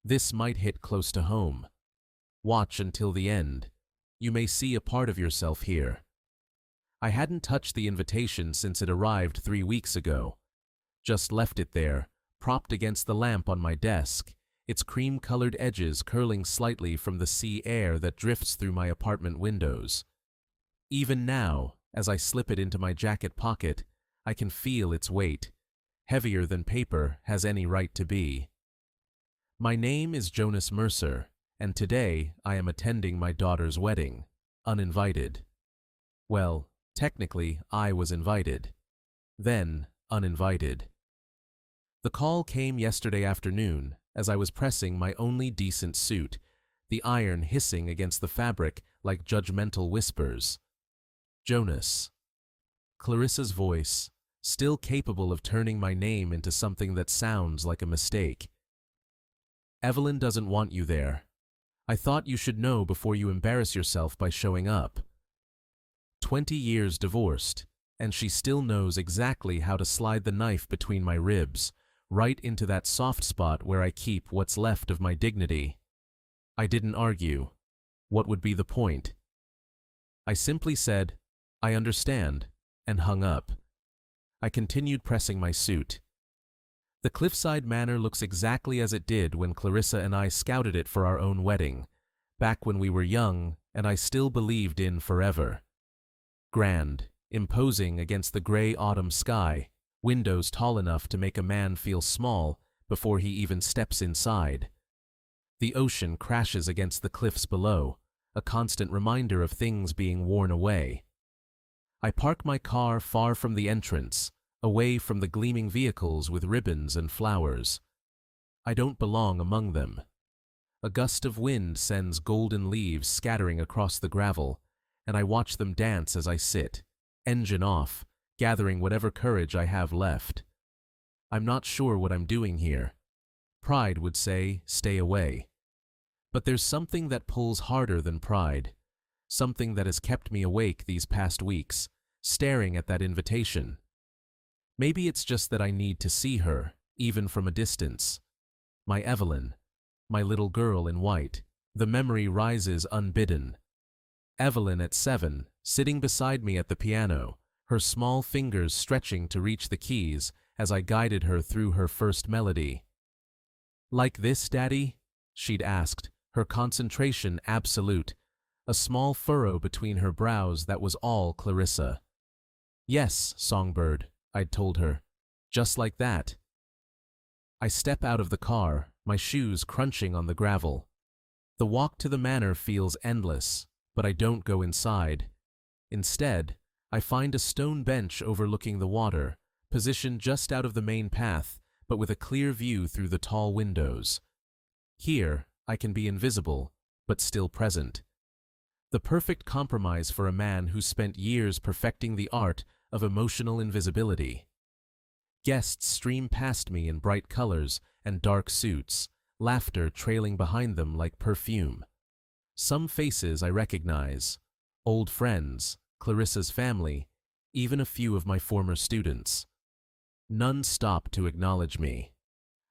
This might hit close to home. Watch until the end. You may see a part of yourself here. I hadn't touched the invitation since it arrived 3 weeks ago. Just left it there, propped against the lamp on my desk, its cream-colored edges curling slightly from the sea air that drifts through my apartment windows. Even now, as I slip it into my jacket pocket, I can feel its weight, heavier than paper has any right to be. My name is Jonas Mercer, and today I am attending my daughter's wedding, uninvited. Well, technically, I was invited. Then, uninvited. The call came yesterday afternoon as I was pressing my only decent suit, the iron hissing against the fabric like judgmental whispers. Jonas. Clarissa's voice, still capable of turning my name into something that sounds like a mistake. Evelyn doesn't want you there. I thought you should know before you embarrass yourself by showing up. 20 years divorced, and she still knows exactly how to slide the knife between my ribs, right into that soft spot where I keep what's left of my dignity. I didn't argue. What would be the point? I simply said, "I understand," and hung up. I continued pressing my suit. The Cliffside Manor looks exactly as it did when Clarissa and I scouted it for our own wedding, back when we were young and I still believed in forever. Grand, imposing against the gray autumn sky, windows tall enough to make a man feel small before he even steps inside. The ocean crashes against the cliffs below, a constant reminder of things being worn away. I park my car far from the entrance, away from the gleaming vehicles with ribbons and flowers. I don't belong among them. A gust of wind sends golden leaves scattering across the gravel, and I watch them dance as I sit, engine off, gathering whatever courage I have left. I'm not sure what I'm doing here. Pride would say, stay away. But there's something that pulls harder than pride, something that has kept me awake these past weeks, staring at that invitation. Maybe it's just that I need to see her, even from a distance. My Evelyn, my little girl in white, the memory rises unbidden. Evelyn at 7, sitting beside me at the piano, her small fingers stretching to reach the keys as I guided her through her first melody. "Like this, Daddy?" she'd asked, her concentration absolute, a small furrow between her brows that was all Clarissa. "Yes, Songbird," I'd told her, "just like that." I step out of the car, my shoes crunching on the gravel. The walk to the manor feels endless, but I don't go inside. Instead, I find a stone bench overlooking the water, positioned just out of the main path, but with a clear view through the tall windows. Here, I can be invisible, but still present. The perfect compromise for a man who spent years perfecting the art of emotional invisibility. Guests stream past me in bright colors and dark suits, laughter trailing behind them like perfume. Some faces I recognize, old friends, Clarissa's family, even a few of my former students. None stop to acknowledge me.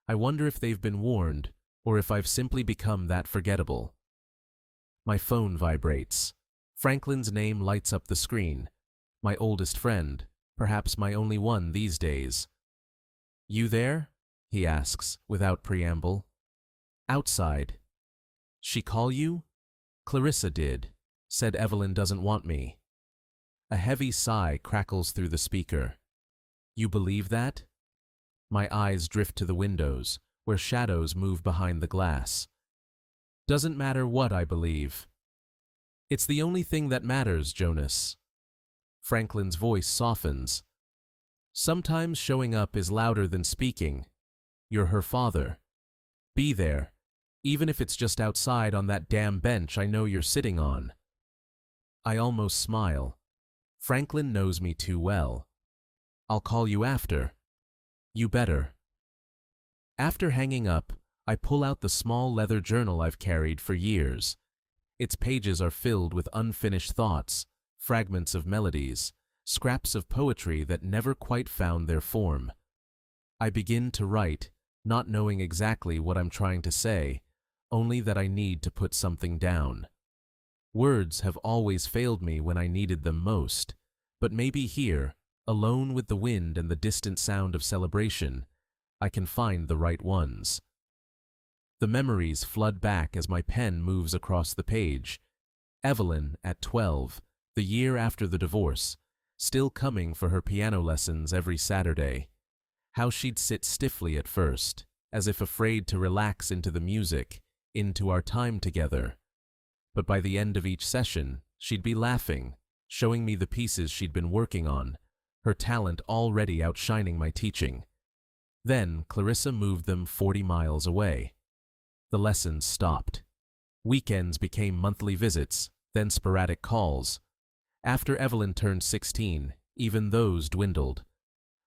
I wonder if they've been warned, or if I've simply become that forgettable. My phone vibrates. Franklin's name lights up the screen. My oldest friend, perhaps my only one these days. "You there?" he asks, without preamble. "Outside." "She call you?" "Clarissa did. Said Evelyn doesn't want me." A heavy sigh crackles through the speaker. "You believe that?" My eyes drift to the windows, where shadows move behind the glass. "Doesn't matter what I believe. It's the only thing that matters, Jonas." Franklin's voice softens. "Sometimes showing up is louder than speaking. You're her father. Be there, even if it's just outside on that damn bench I know you're sitting on." I almost smile. Franklin knows me too well. "I'll call you after." "You better." After hanging up, I pull out the small leather journal I've carried for years. Its pages are filled with unfinished thoughts, fragments of melodies, scraps of poetry that never quite found their form. I begin to write, not knowing exactly what I'm trying to say, only that I need to put something down. Words have always failed me when I needed them most, but maybe here, alone with the wind and the distant sound of celebration, I can find the right ones. The memories flood back as my pen moves across the page. Evelyn, at 12, the year after the divorce, still coming for her piano lessons every Saturday. How she'd sit stiffly at first, as if afraid to relax into the music, into our time together. But by the end of each session, she'd be laughing, showing me the pieces she'd been working on, her talent already outshining my teaching. Then Clarissa moved them 40 miles away. The lessons stopped. Weekends became monthly visits, then sporadic calls. After Evelyn turned 16, even those dwindled.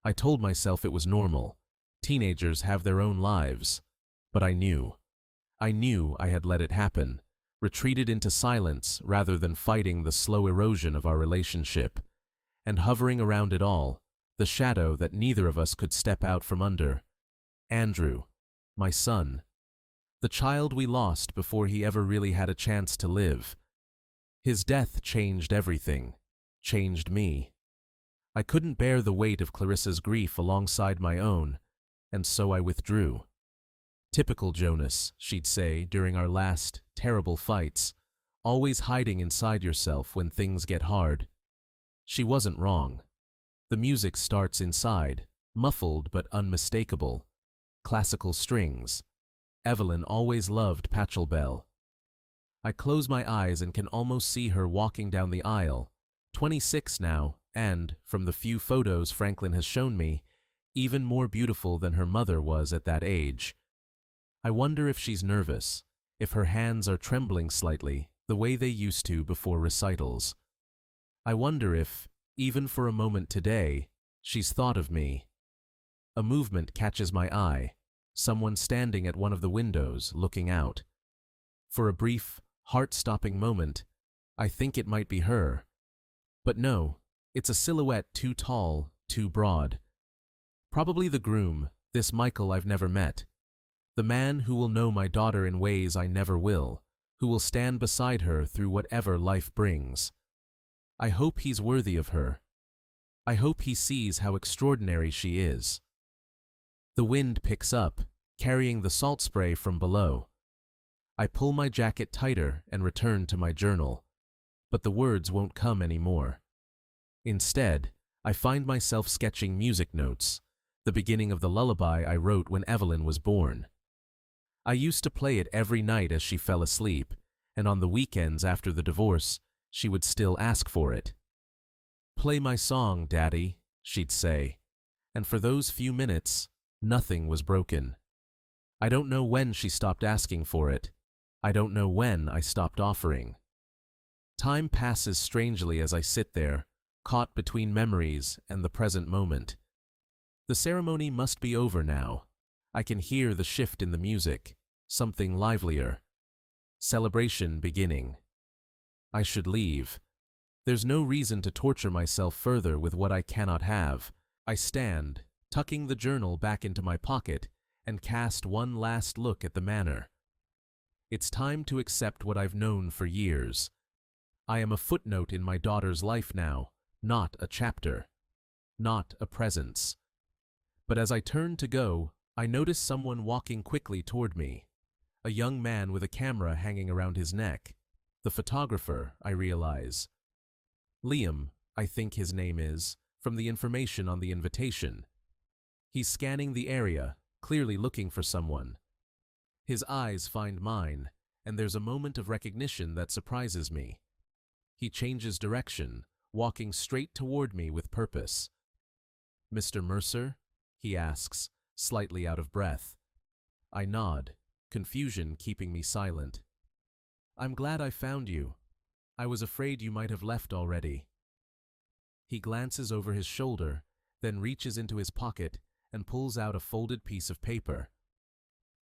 I told myself it was normal. Teenagers have their own lives. But I knew. I had let it happen, retreated into silence rather than fighting the slow erosion of our relationship. And hovering around it all, the shadow that neither of us could step out from under. Andrew, my son. The child we lost before he ever really had a chance to live. His death changed everything, changed me. I couldn't bear the weight of Clarissa's grief alongside my own, and so I withdrew. Typical Jonas, she'd say during our last terrible fights, always hiding inside yourself when things get hard. She wasn't wrong. The music starts inside, muffled but unmistakable. Classical strings. Evelyn always loved Pachelbel. I close my eyes and can almost see her walking down the aisle, 26 now, and, from the few photos Franklin has shown me, even more beautiful than her mother was at that age. I wonder if she's nervous, if her hands are trembling slightly, the way they used to before recitals. I wonder if, even for a moment today, she's thought of me. A movement catches my eye, someone standing at one of the windows, looking out. For a brief, heart-stopping moment, I think it might be her. But no, it's a silhouette too tall, too broad. Probably the groom, this Michael I've never met. The man who will know my daughter in ways I never will, who will stand beside her through whatever life brings. I hope he's worthy of her. I hope he sees how extraordinary she is. The wind picks up, carrying the salt spray from below. I pull my jacket tighter and return to my journal, but the words won't come anymore. Instead, I find myself sketching music notes, the beginning of the lullaby I wrote when Evelyn was born. I used to play it every night as she fell asleep, and on the weekends after the divorce, she would still ask for it. "Play my song, Daddy," she'd say, and for those few minutes, nothing was broken. I don't know when she stopped asking for it. I don't know when I stopped offering. Time passes strangely as I sit there, caught between memories and the present moment. The ceremony must be over now. I can hear the shift in the music, something livelier. Celebration beginning. I should leave. There's no reason to torture myself further with what I cannot have. I stand, tucking the journal back into my pocket, and cast one last look at the manor. It's time to accept what I've known for years. I am a footnote in my daughter's life now, not a chapter, not a presence. But as I turn to go, I notice someone walking quickly toward me. A young man with a camera hanging around his neck. The photographer, I realize. Liam, I think his name is, from the information on the invitation. He's scanning the area, clearly looking for someone. His eyes find mine, and there's a moment of recognition that surprises me. He changes direction, walking straight toward me with purpose. "Mr. Mercer?" he asks, slightly out of breath. I nod, confusion keeping me silent. "I'm glad I found you. I was afraid you might have left already." He glances over his shoulder, then reaches into his pocket and pulls out a folded piece of paper.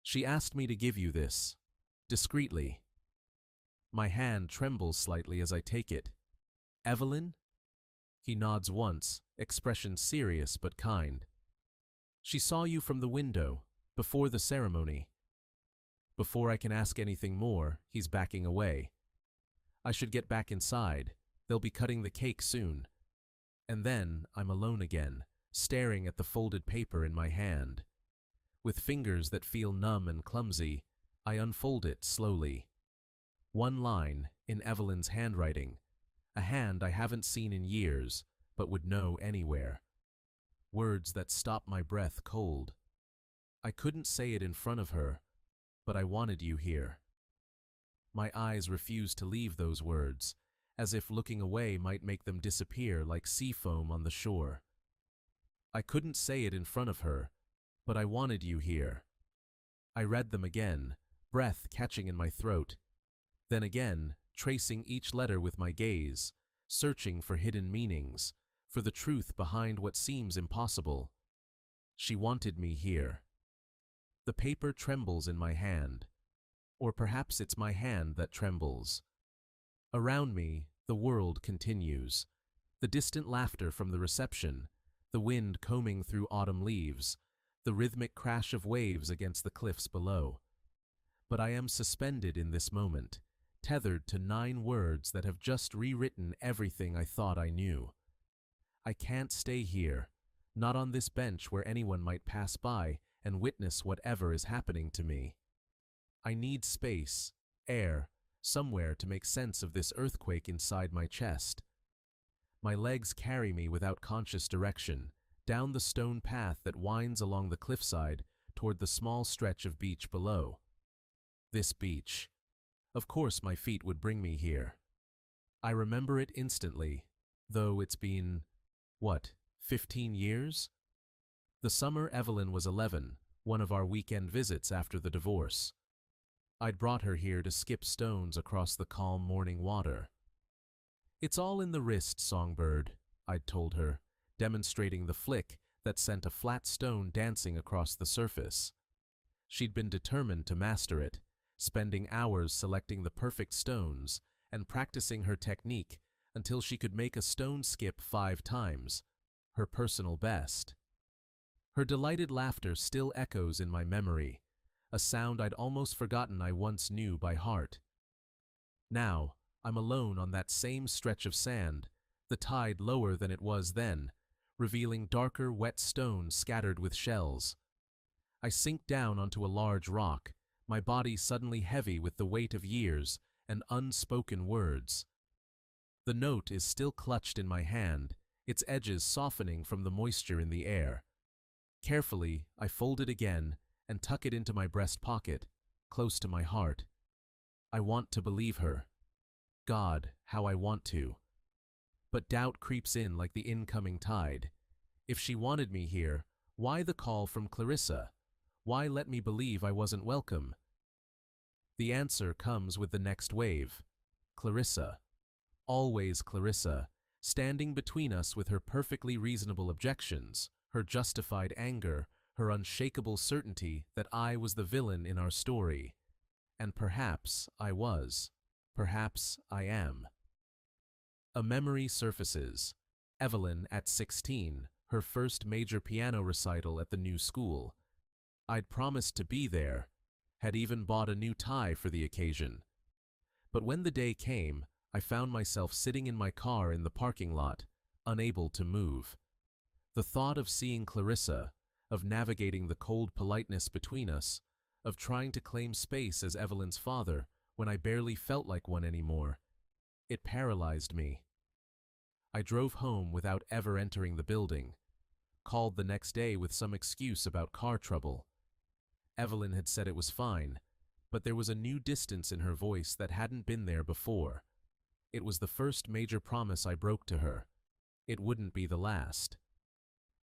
"She asked me to give you this, discreetly." My hand trembles slightly as I take it. "Evelyn?" He nods once, expression serious but kind. "She saw you from the window, before the ceremony." Before I can ask anything more, he's backing away. I should get back inside. They'll be cutting the cake soon. And then I'm alone again, staring at the folded paper in my hand. With fingers that feel numb and clumsy, I unfold it slowly. One line, in Evelyn's handwriting, a hand I haven't seen in years, but would know anywhere. Words that stop my breath cold. I couldn't say it in front of her, but I wanted you here. My eyes refused to leave those words, as if looking away might make them disappear like sea foam on the shore. I couldn't say it in front of her, but I wanted you here. I read them again, breath catching in my throat. Then again, tracing each letter with my gaze, searching for hidden meanings, for the truth behind what seems impossible. She wanted me here. The paper trembles in my hand. Or perhaps it's my hand that trembles. Around me, the world continues. The distant laughter from the reception, the wind combing through autumn leaves, the rhythmic crash of waves against the cliffs below. But I am suspended in this moment, tethered to 9 words that have just rewritten everything I thought I knew. I can't stay here, not on this bench where anyone might pass by and witness whatever is happening to me. I need space, air, somewhere to make sense of this earthquake inside my chest. My legs carry me without conscious direction, down the stone path that winds along the cliffside toward the small stretch of beach below. This beach. Of course my feet would bring me here. I remember it instantly, though it's been, 15 years? The summer Evelyn was 11, one of our weekend visits after the divorce. I'd brought her here to skip stones across the calm morning water. "It's all in the wrist, songbird," I'd told her, demonstrating the flick that sent a flat stone dancing across the surface. She'd been determined to master it, spending hours selecting the perfect stones and practicing her technique until she could make a stone skip 5 times, her personal best. Her delighted laughter still echoes in my memory, a sound I'd almost forgotten I once knew by heart. Now, I'm alone on that same stretch of sand, the tide lower than it was then, revealing darker, wet stones scattered with shells. I sink down onto a large rock, my body suddenly heavy with the weight of years and unspoken words. The note is still clutched in my hand, its edges softening from the moisture in the air. Carefully, I fold it again and tuck it into my breast pocket, close to my heart. I want to believe her. God, how I want to. But doubt creeps in like the incoming tide. If she wanted me here, why the call from Clarissa? Why let me believe I wasn't welcome? The answer comes with the next wave. Clarissa. Always Clarissa, standing between us with her perfectly reasonable objections, her justified anger, her unshakable certainty that I was the villain in our story. And perhaps I was. Perhaps I am. A memory surfaces. Evelyn at 16, her first major piano recital at the new school. I'd promised to be there, had even bought a new tie for the occasion. But when the day came, I found myself sitting in my car in the parking lot, unable to move. The thought of seeing Clarissa, of navigating the cold politeness between us, of trying to claim space as Evelyn's father when I barely felt like one anymore, it paralyzed me. I drove home without ever entering the building, called the next day with some excuse about car trouble. Evelyn had said it was fine, but there was a new distance in her voice that hadn't been there before. It was the first major promise I broke to her. It wouldn't be the last.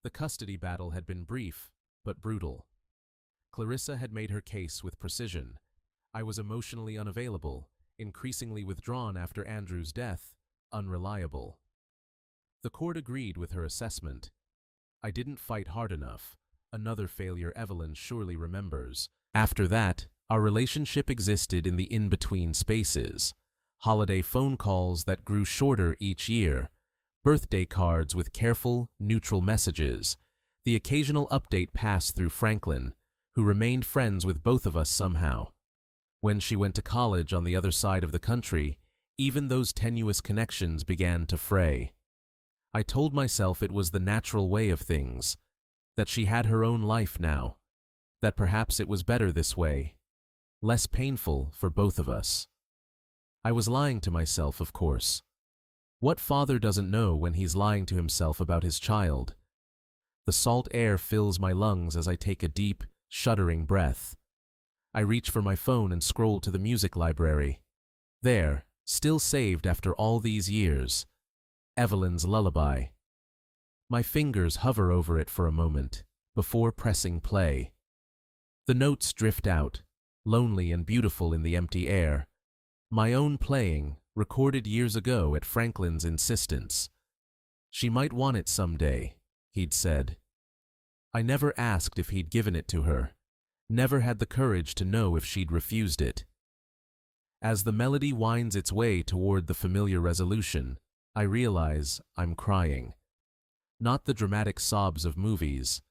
The custody battle had been brief, but brutal. Clarissa had made her case with precision. I was emotionally unavailable, increasingly withdrawn after Andrew's death, unreliable. The court agreed with her assessment. I didn't fight hard enough, another failure Evelyn surely remembers. After that, our relationship existed in the in-between spaces. Holiday phone calls that grew shorter each year, birthday cards with careful, neutral messages, the occasional update passed through Franklin, who remained friends with both of us somehow. When she went to college on the other side of the country, even those tenuous connections began to fray. I told myself it was the natural way of things, that she had her own life now, that perhaps it was better this way, less painful for both of us. I was lying to myself, of course. What father doesn't know when he's lying to himself about his child? The salt air fills my lungs as I take a deep, shuddering breath. I reach for my phone and scroll to the music library. There, still saved after all these years, Evelyn's Lullaby. My fingers hover over it for a moment, before pressing play. The notes drift out, lonely and beautiful in the empty air. My own playing, recorded years ago at Franklin's insistence. She might want it someday, he'd said. I never asked if he'd given it to her, never had the courage to know if she'd refused it. As the melody winds its way toward the familiar resolution, I realize I'm crying. Not the dramatic sobs of movies,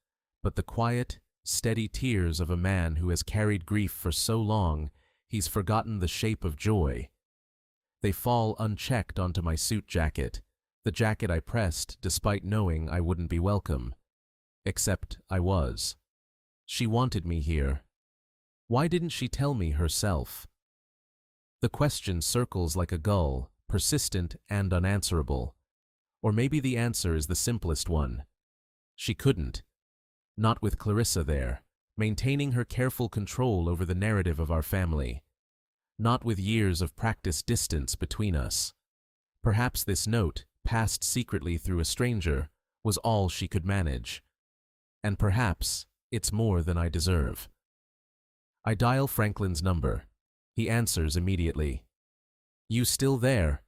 but the quiet, steady tears of a man who has carried grief for so long he's forgotten the shape of joy. They fall unchecked onto my suit jacket, the jacket I pressed despite knowing I wouldn't be welcome. Except I was. She wanted me here. Why didn't she tell me herself? The question circles like a gull, persistent and unanswerable. Or maybe the answer is the simplest one. She couldn't. Not with Clarissa there, maintaining her careful control over the narrative of our family. Not with years of practiced distance between us. Perhaps this note, passed secretly through a stranger, was all she could manage. And perhaps it's more than I deserve. I dial Franklin's number. He answers immediately. "You still there?"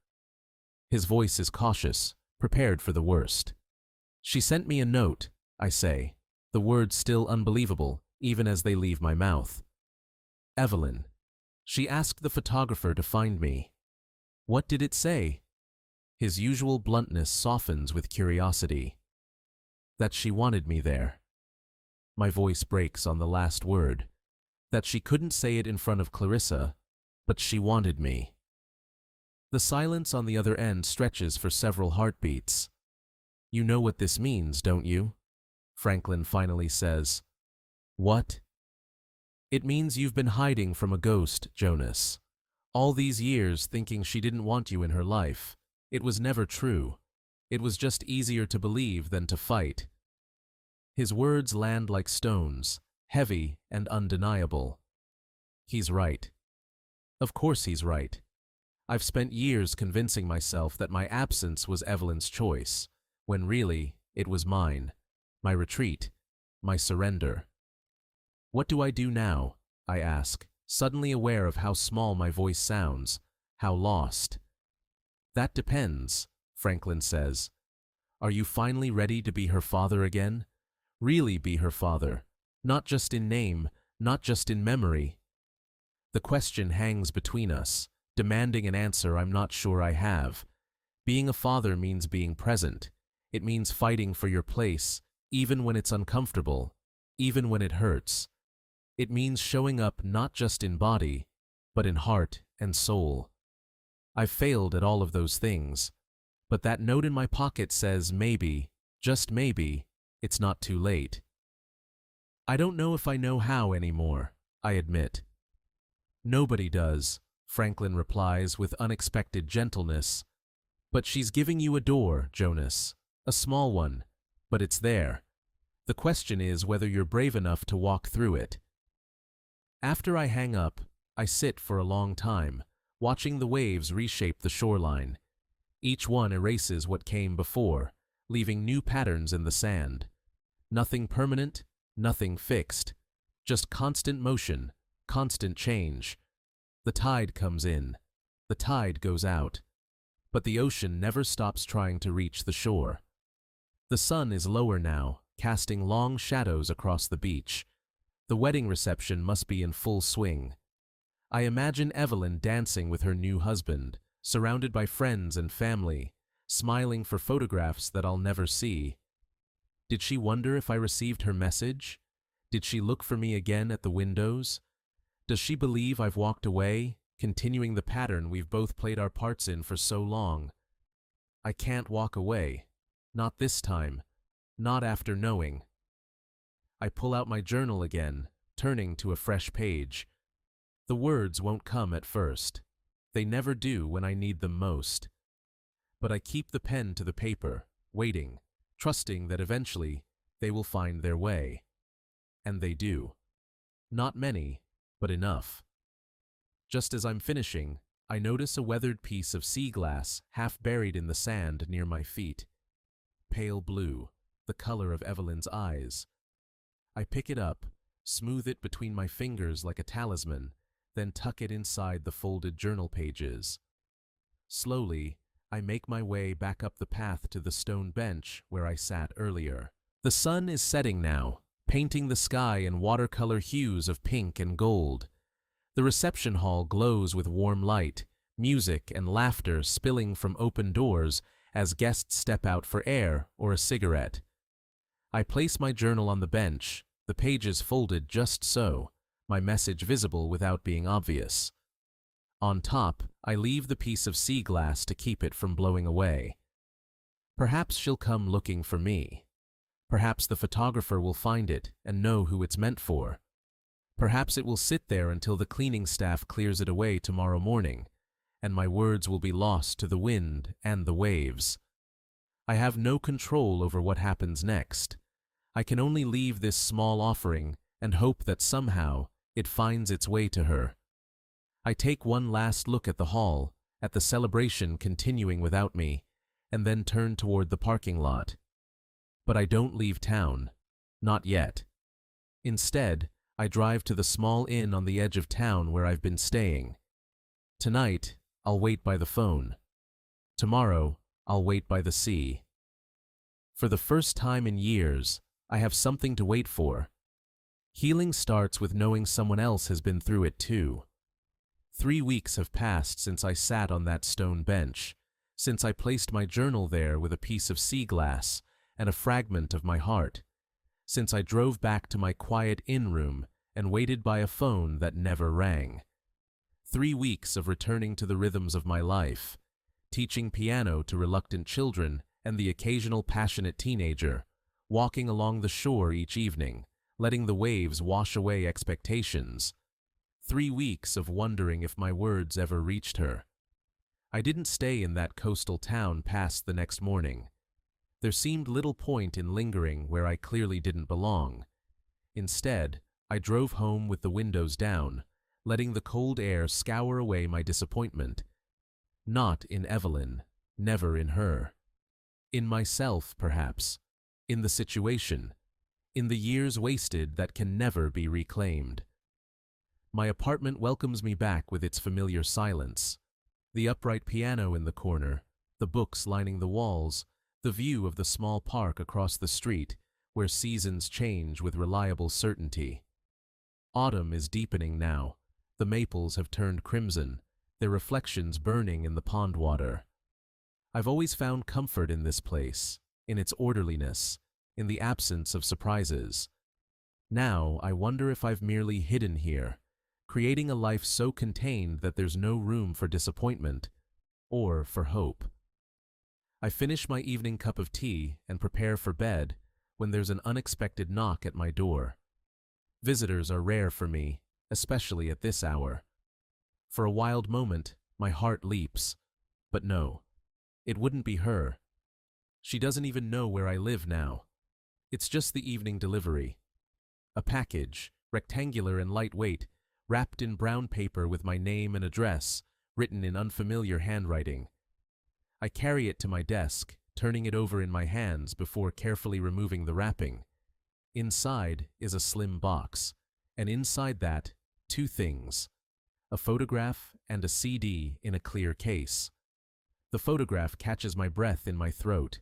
His voice is cautious, prepared for the worst. "She sent me a note," I say, the words still unbelievable, even as they leave my mouth. "Evelyn. She asked the photographer to find me." "What did it say?" His usual bluntness softens with curiosity. "That she wanted me there." My voice breaks on the last word. That she couldn't say it in front of Clarissa, but she wanted me. The silence on the other end stretches for several heartbeats. "You know what this means, don't you?" Franklin finally says. "What?" "It means you've been hiding from a ghost, Jonas. All these years thinking she didn't want you in her life. It was never true. It was just easier to believe than to fight." His words land like stones, heavy and undeniable. He's right. Of course he's right. I've spent years convincing myself that my absence was Evelyn's choice, when really it was mine, my retreat, my surrender. "What do I do now?" I ask, suddenly aware of how small my voice sounds, how lost. "That depends," Franklin says. "Are you finally ready to be her father again? Really be her father, not just in name, not just in memory?" The question hangs between us, demanding an answer I'm not sure I have. Being a father means being present. It means fighting for your place, even when it's uncomfortable, even when it hurts. It means showing up not just in body, but in heart and soul. I've failed at all of those things, but that note in my pocket says maybe, just maybe, it's not too late. "I don't know if I know how anymore," I admit. "Nobody does," Franklin replies with unexpected gentleness. "But she's giving you a door, Jonas. A small one, but it's there. The question is whether you're brave enough to walk through it." After I hang up, I sit for a long time, watching the waves reshape the shoreline. Each one erases what came before, leaving new patterns in the sand. Nothing permanent, nothing fixed. Just constant motion, constant change. The tide comes in. The tide goes out. But the ocean never stops trying to reach the shore. The sun is lower now, casting long shadows across the beach. The wedding reception must be in full swing. I imagine Evelyn dancing with her new husband, surrounded by friends and family, smiling for photographs that I'll never see. Did she wonder if I received her message? Did she look for me again at the windows? Does she believe I've walked away, continuing the pattern we've both played our parts in for so long? I can't walk away. Not this time. Not after knowing. I pull out my journal again, turning to a fresh page. The words won't come at first. They never do when I need them most. But I keep the pen to the paper, waiting, trusting that eventually they will find their way. And they do. Not many, but enough. Just as I'm finishing, I notice a weathered piece of sea glass half buried in the sand near my feet. Pale blue, the color of Evelyn's eyes. I pick it up, smooth it between my fingers like a talisman, then tuck it inside the folded journal pages. Slowly, I make my way back up the path to the stone bench where I sat earlier. The sun is setting now, painting the sky in watercolor hues of pink and gold. The reception hall glows with warm light, music and laughter spilling from open doors as guests step out for air or a cigarette. I place my journal on the bench, the pages folded just so, my message visible without being obvious. On top, I leave the piece of sea glass to keep it from blowing away. Perhaps she'll come looking for me. Perhaps the photographer will find it and know who it's meant for. Perhaps it will sit there until the cleaning staff clears it away tomorrow morning, and my words will be lost to the wind and the waves. I have no control over what happens next. I can only leave this small offering and hope that somehow it finds its way to her. I take one last look at the hall, at the celebration continuing without me, and then turn toward the parking lot. But I don't leave town. Not yet. Instead, I drive to the small inn on the edge of town where I've been staying. Tonight, I'll wait by the phone. Tomorrow, I'll wait by the sea. For the first time in years, I have something to wait for. Healing starts with knowing someone else has been through it too. 3 weeks have passed since I sat on that stone bench, since I placed my journal there with a piece of sea glass and a fragment of my heart, since I drove back to my quiet inn room and waited by a phone that never rang. 3 weeks of returning to the rhythms of my life, teaching piano to reluctant children and the occasional passionate teenager, walking along the shore each evening, letting the waves wash away expectations. 3 weeks of wondering if my words ever reached her. I didn't stay in that coastal town past the next morning. There seemed little point in lingering where I clearly didn't belong. Instead, I drove home with the windows down, letting the cold air scour away my disappointment. Not in Evelyn, never in her. In myself, perhaps. In the situation. In the years wasted that can never be reclaimed. My apartment welcomes me back with its familiar silence. The upright piano in the corner, the books lining the walls, the view of the small park across the street, where seasons change with reliable certainty. Autumn is deepening now. The maples have turned crimson, their reflections burning in the pond water. I've always found comfort in this place, in its orderliness, in the absence of surprises. Now I wonder if I've merely hidden here, creating a life so contained that there's no room for disappointment or for hope. I finish my evening cup of tea and prepare for bed when there's an unexpected knock at my door. Visitors are rare for me, especially at this hour. For a wild moment, my heart leaps. But no, it wouldn't be her. She doesn't even know where I live now. It's just the evening delivery. A package, rectangular and lightweight, wrapped in brown paper with my name and address, written in unfamiliar handwriting. I carry it to my desk, turning it over in my hands before carefully removing the wrapping. Inside is a slim box, and inside that, 2 things: a photograph and a CD in a clear case. The photograph catches my breath in my throat.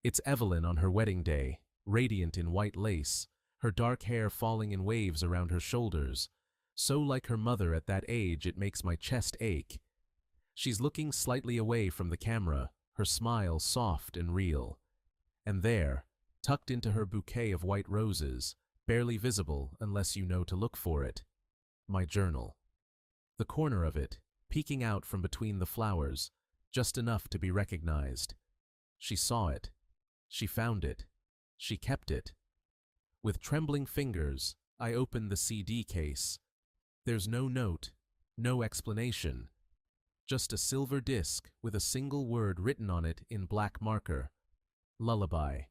It's Evelyn on her wedding day, radiant in white lace, her dark hair falling in waves around her shoulders, so like her mother at that age it makes my chest ache. She's looking slightly away from the camera, her smile soft and real. And there, tucked into her bouquet of white roses, barely visible unless you know to look for it, my journal. The corner of it, peeking out from between the flowers, just enough to be recognized. She saw it. She found it. She kept it. With trembling fingers, I opened the CD case. There's no note, no explanation. Just a silver disc with a single word written on it in black marker. Lullaby.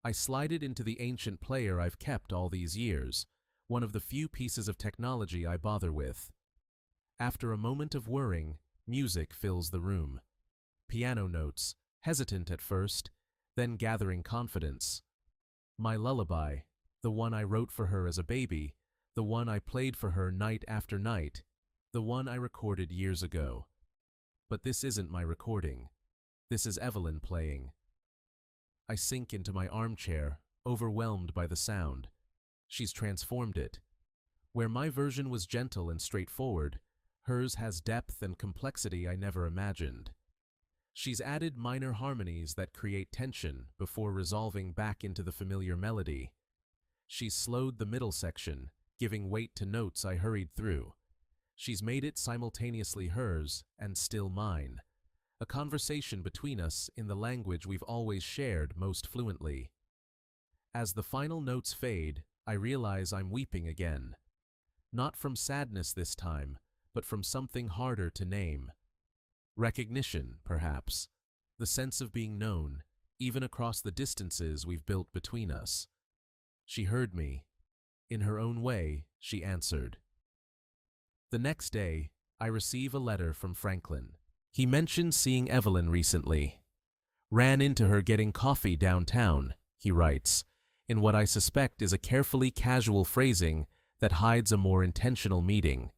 I slide it into the ancient player I've kept all these years, one of the few pieces of technology I bother with. After a moment of whirring, music fills the room. Piano notes, hesitant at first, then gathering confidence. My lullaby, the one I wrote for her as a baby, the one I played for her night after night, the one I recorded years ago. But this isn't my recording. This is Evelyn playing. I sink into my armchair, overwhelmed by the sound. She's transformed it. Where my version was gentle and straightforward, hers has depth and complexity I never imagined. She's added minor harmonies that create tension before resolving back into the familiar melody. She's slowed the middle section, giving weight to notes I hurried through. She's made it simultaneously hers and still mine, a conversation between us in the language we've always shared most fluently. As the final notes fade, I realize I'm weeping again. Not from sadness this time, but from something harder to name. Recognition, perhaps. The sense of being known, even across the distances we've built between us. She heard me. In her own way, she answered. The next day, I receive a letter from Franklin. He mentioned seeing Evelyn recently. Ran into her getting coffee downtown, he writes, in what I suspect is a carefully casual phrasing that hides a more intentional meaning.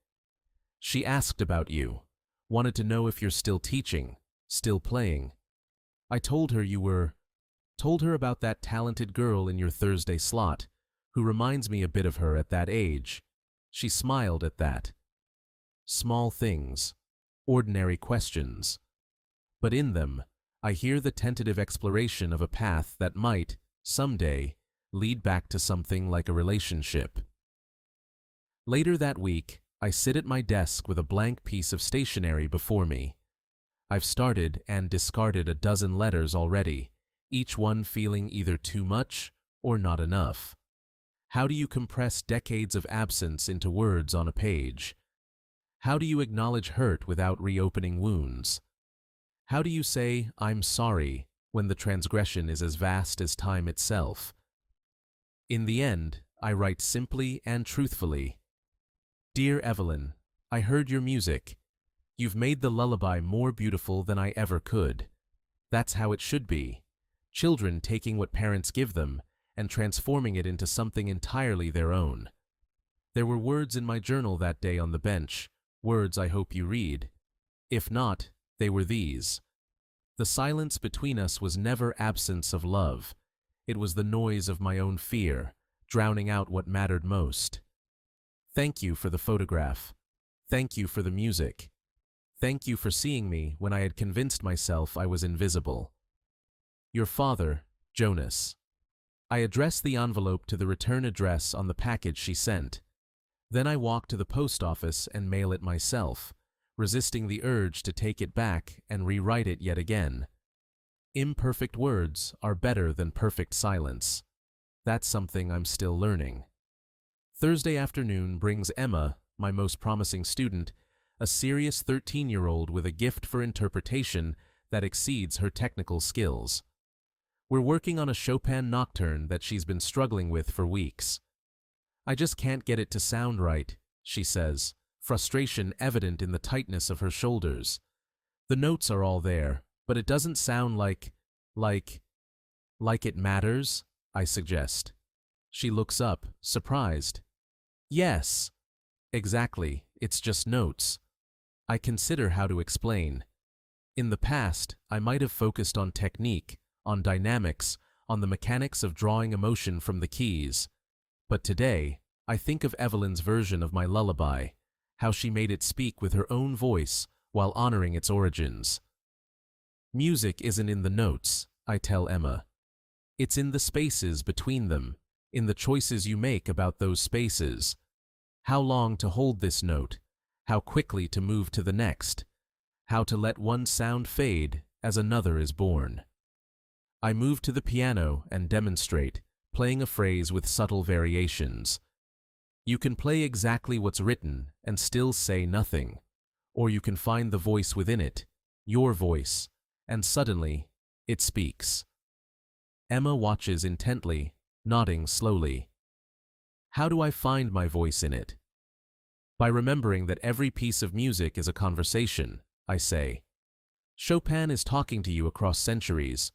She asked about you, wanted to know if you're still teaching, still playing. I told her about that talented girl in your Thursday slot, who reminds me a bit of her at that age. She smiled at that. Small things, ordinary questions. But in them, I hear the tentative exploration of a path that might, someday, lead back to something like a relationship. Later that week, I sit at my desk with a blank piece of stationery before me. I've started and discarded a dozen letters already, each one feeling either too much or not enough. How do you compress decades of absence into words on a page? How do you acknowledge hurt without reopening wounds? How do you say, "I'm sorry," when the transgression is as vast as time itself? In the end, I write simply and truthfully. Dear Evelyn, I heard your music. You've made the lullaby more beautiful than I ever could. That's how it should be. Children taking what parents give them and transforming it into something entirely their own. There were words in my journal that day on the bench, words I hope you read. If not, they were these. The silence between us was never absence of love. It was the noise of my own fear, drowning out what mattered most. Thank you for the photograph. Thank you for the music. Thank you for seeing me when I had convinced myself I was invisible. Your father, Jonas. I addressed the envelope to the return address on the package she sent. Then I walked to the post office and mail it myself, resisting the urge to take it back and rewrite it yet again. Imperfect words are better than perfect silence. That's something I'm still learning. Thursday afternoon brings Emma, my most promising student, a serious 13-year-old with a gift for interpretation that exceeds her technical skills. We're working on a Chopin nocturne that she's been struggling with for weeks. I just can't get it to sound right, she says, frustration evident in the tightness of her shoulders. The notes are all there, but it doesn't sound like it matters, I suggest. She looks up, surprised. Yes. Exactly, it's just notes. I consider how to explain. In the past, I might have focused on technique, on dynamics, on the mechanics of drawing emotion from the keys. But today, I think of Evelyn's version of my lullaby, how she made it speak with her own voice while honoring its origins. Music isn't in the notes, I tell Emma. It's in the spaces between them, in the choices you make about those spaces. How long to hold this note, how quickly to move to the next, how to let one sound fade as another is born. I move to the piano and demonstrate, playing a phrase with subtle variations. You can play exactly what's written and still say nothing, or you can find the voice within it, your voice, and suddenly, it speaks. Emma watches intently, nodding slowly. How do I find my voice in it? By remembering that every piece of music is a conversation, I say. Chopin is talking to you across centuries.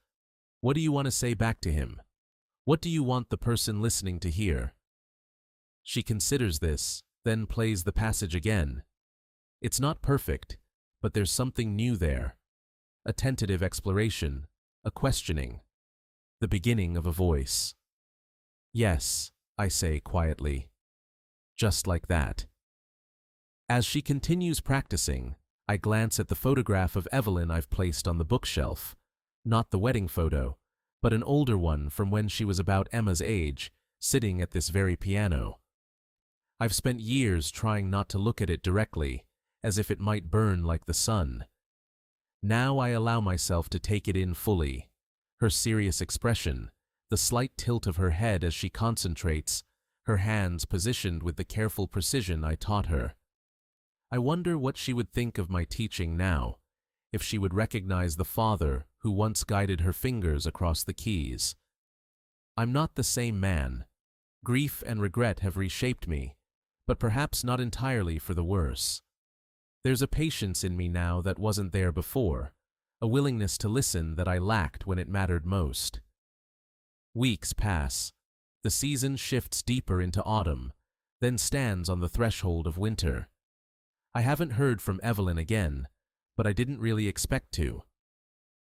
What do you want to say back to him? What do you want the person listening to hear? She considers this, then plays the passage again. It's not perfect, but there's something new there. A tentative exploration, a questioning, the beginning of a voice. Yes, I say quietly. Just like that. As she continues practicing, I glance at the photograph of Evelyn I've placed on the bookshelf. Not the wedding photo, but an older one from when she was about Emma's age, sitting at this very piano. I've spent years trying not to look at it directly, as if it might burn like the sun. Now I allow myself to take it in fully. Her serious expression, the slight tilt of her head as she concentrates, her hands positioned with the careful precision I taught her. I wonder what she would think of my teaching now, if she would recognize the father who once guided her fingers across the keys. I'm not the same man. Grief and regret have reshaped me, but perhaps not entirely for the worse. There's a patience in me now that wasn't there before, a willingness to listen that I lacked when it mattered most. Weeks pass. The season shifts deeper into autumn, then stands on the threshold of winter. I haven't heard from Evelyn again, but I didn't really expect to.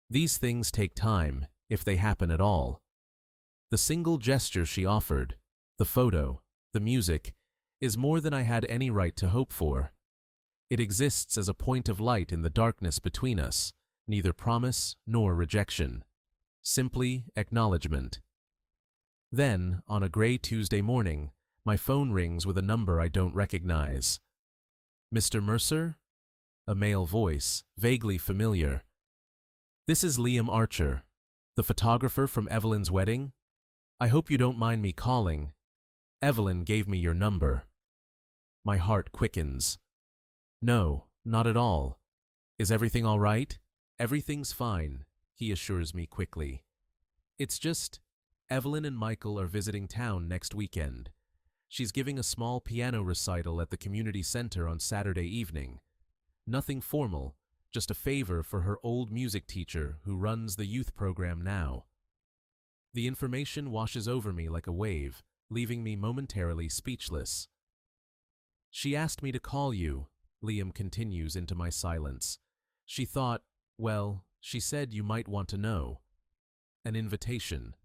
These things take time, if they happen at all. The single gesture she offered, the photo, the music, is more than I had any right to hope for. It exists as a point of light in the darkness between us, neither promise nor rejection. Simply acknowledgement. Then, on a gray Tuesday morning, my phone rings with a number I don't recognize. Mr. Mercer? A male voice, vaguely familiar. This is Liam Archer, the photographer from Evelyn's wedding. I hope you don't mind me calling. Evelyn gave me your number. My heart quickens. No, not at all. Is everything all right? Everything's fine, he assures me quickly. It's just, Evelyn and Michael are visiting town next weekend. She's giving a small piano recital at the community center on Saturday evening. Nothing formal, just a favor for her old music teacher who runs the youth program now. The information washes over me like a wave, leaving me momentarily speechless. She asked me to call you, Liam continues into my silence. She thought, well, she said you might want to know. An invitation.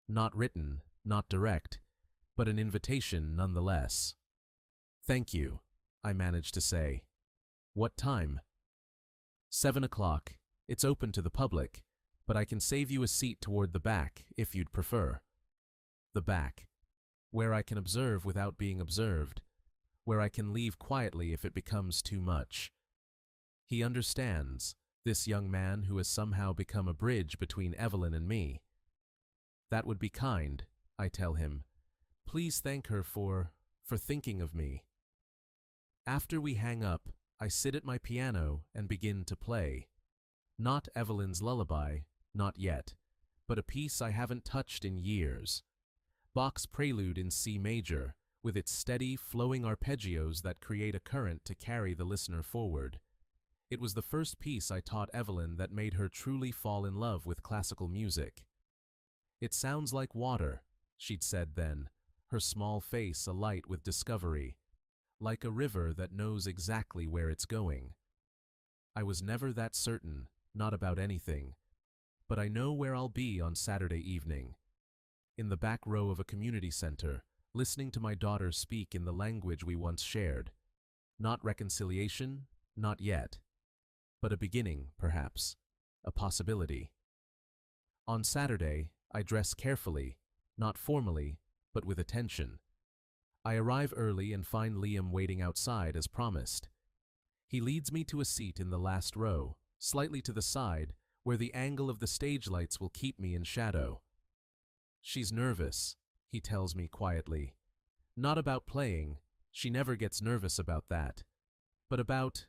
Not written, not direct, but an invitation nonetheless. Thank you, I managed to say. What time? 7 o'clock. It's open to the public, but I can save you a seat toward the back if you'd prefer. The back. Where I can observe without being observed. Where I can leave quietly if it becomes too much. He understands, this young man who has somehow become a bridge between Evelyn and me. That would be kind, I tell him. Please thank her for thinking of me. After we hang up, I sit at my piano and begin to play. Not Evelyn's lullaby, not yet, but a piece I haven't touched in years. Bach's Prelude in C major, with its steady, flowing arpeggios that create a current to carry the listener forward. It was the first piece I taught Evelyn that made her truly fall in love with classical music. It sounds like water, she'd said then, her small face alight with discovery. Like a river that knows exactly where it's going. I was never that certain, not about anything, but I know where I'll be on Saturday evening. In the back row of a community center, listening to my daughter speak in the language we once shared. Not reconciliation, not yet, but a beginning, perhaps, a possibility. On Saturday, I dress carefully, not formally, but with attention. I arrive early and find Liam waiting outside as promised. He leads me to a seat in the last row, slightly to the side, where the angle of the stage lights will keep me in shadow. She's nervous, he tells me quietly. Not about playing, she never gets nervous about that, but about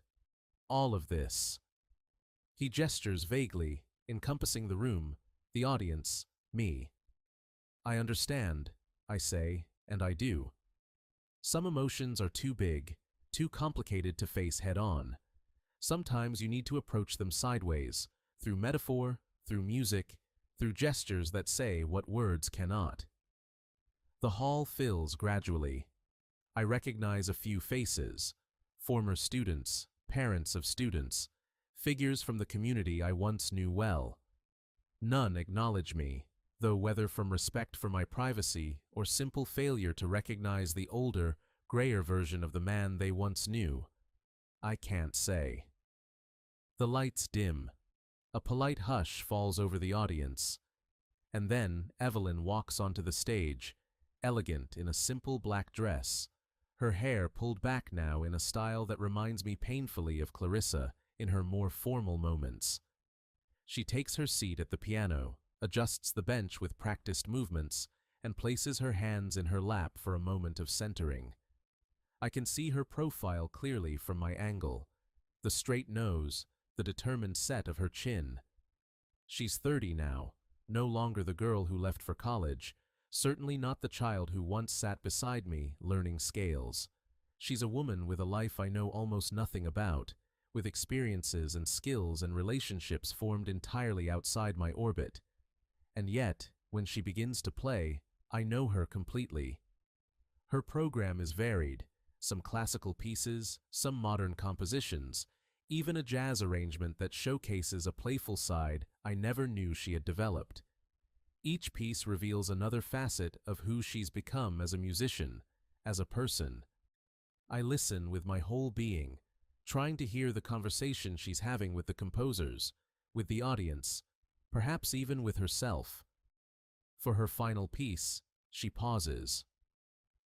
all of this. He gestures vaguely, encompassing the room, the audience, me. I understand, I say, and I do. Some emotions are too big, too complicated to face head-on. Sometimes you need to approach them sideways, through metaphor, through music, through gestures that say what words cannot. The hall fills gradually. I recognize a few faces, former students, parents of students, figures from the community I once knew well. None acknowledge me, though whether from respect for my privacy or simple failure to recognize the older, grayer version of the man they once knew, I can't say. The lights dim. A polite hush falls over the audience. And then Evelyn walks onto the stage, elegant in a simple black dress, her hair pulled back now in a style that reminds me painfully of Clarissa in her more formal moments. She takes her seat at the piano, adjusts the bench with practiced movements, and places her hands in her lap for a moment of centering. I can see her profile clearly from my angle, the straight nose, the determined set of her chin. She's 30 now, no longer the girl who left for college, certainly not the child who once sat beside me learning scales. She's a woman with a life I know almost nothing about, with experiences and skills and relationships formed entirely outside my orbit. And yet, when she begins to play, I know her completely. Her program is varied, some classical pieces, some modern compositions, even a jazz arrangement that showcases a playful side I never knew she had developed. Each piece reveals another facet of who she's become as a musician, as a person. I listen with my whole being, trying to hear the conversation she's having with the composers, with the audience, perhaps even with herself. For her final piece, she pauses,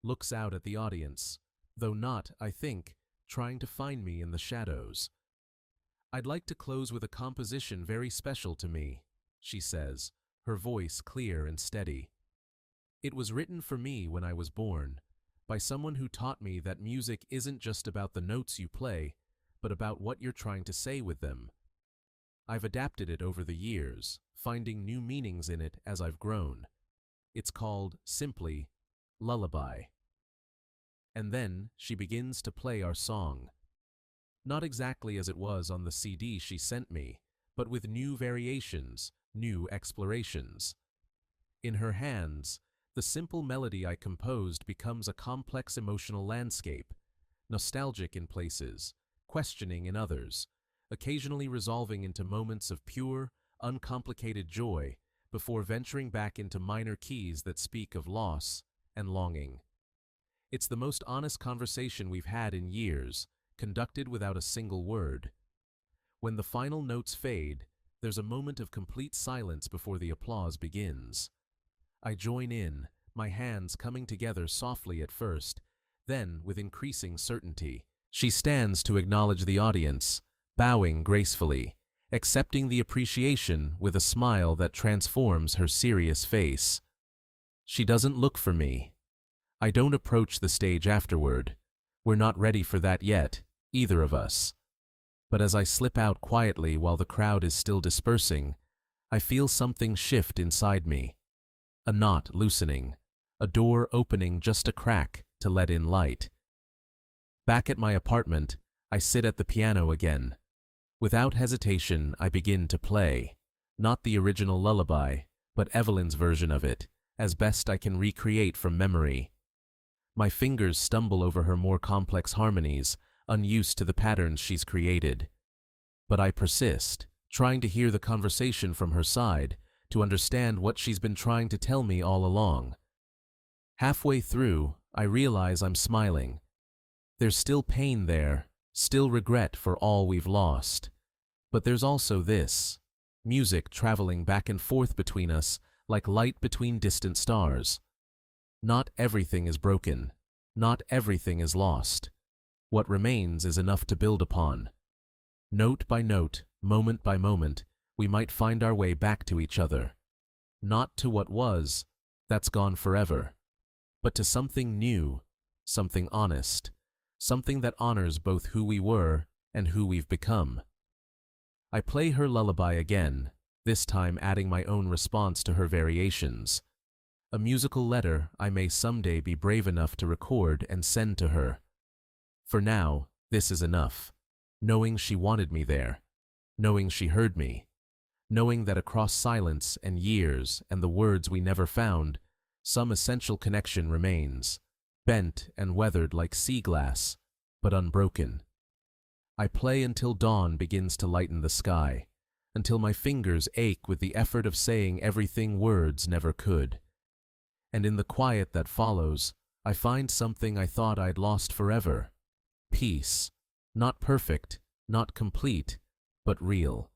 looks out at the audience, though not, I think, trying to find me in the shadows. "I'd like to close with a composition very special to me," she says, her voice clear and steady. "It was written for me when I was born, by someone who taught me that music isn't just about the notes you play, but about what you're trying to say with them. I've adapted it over the years, finding new meanings in it as I've grown. It's called, simply, Lullaby." And then she begins to play our song. Not exactly as it was on the CD she sent me, but with new variations, new explorations. In her hands, the simple melody I composed becomes a complex emotional landscape, nostalgic in places, questioning in others, occasionally resolving into moments of pure, uncomplicated joy before venturing back into minor keys that speak of loss and longing. It's the most honest conversation we've had in years, conducted without a single word. When the final notes fade, there's a moment of complete silence before the applause begins. I join in, my hands coming together softly at first, then with increasing certainty. She stands to acknowledge the audience, bowing gracefully, accepting the appreciation with a smile that transforms her serious face. She doesn't look for me. I don't approach the stage afterward. We're not ready for that yet, either of us. But as I slip out quietly while the crowd is still dispersing, I feel something shift inside me. A knot loosening, a door opening just a crack to let in light. Back at my apartment, I sit at the piano again. Without hesitation, I begin to play, not the original lullaby, but Evelyn's version of it, as best I can recreate from memory. My fingers stumble over her more complex harmonies, unused to the patterns she's created. But I persist, trying to hear the conversation from her side, to understand what she's been trying to tell me all along. Halfway through, I realize I'm smiling. There's still pain there, still regret for all we've lost. But there's also this, music traveling back and forth between us like light between distant stars. Not everything is broken. Not everything is lost. What remains is enough to build upon. Note by note, moment by moment, we might find our way back to each other. Not to what was, that's gone forever, but to something new, something honest, something that honors both who we were and who we've become. I play her lullaby again, this time adding my own response to her variations. A musical letter I may someday be brave enough to record and send to her. For now, this is enough. Knowing she wanted me there. Knowing she heard me. Knowing that across silence and years and the words we never found, some essential connection remains, bent and weathered like sea glass, but unbroken. I play until dawn begins to lighten the sky, until my fingers ache with the effort of saying everything words never could. And in the quiet that follows, I find something I thought I'd lost forever. Peace. Not perfect, not complete, but real.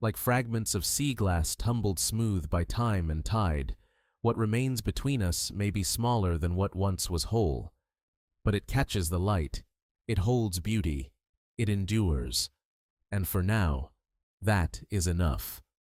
Like fragments of sea glass tumbled smooth by time and tide, what remains between us may be smaller than what once was whole. But it catches the light, it holds beauty, it endures. And for now, that is enough.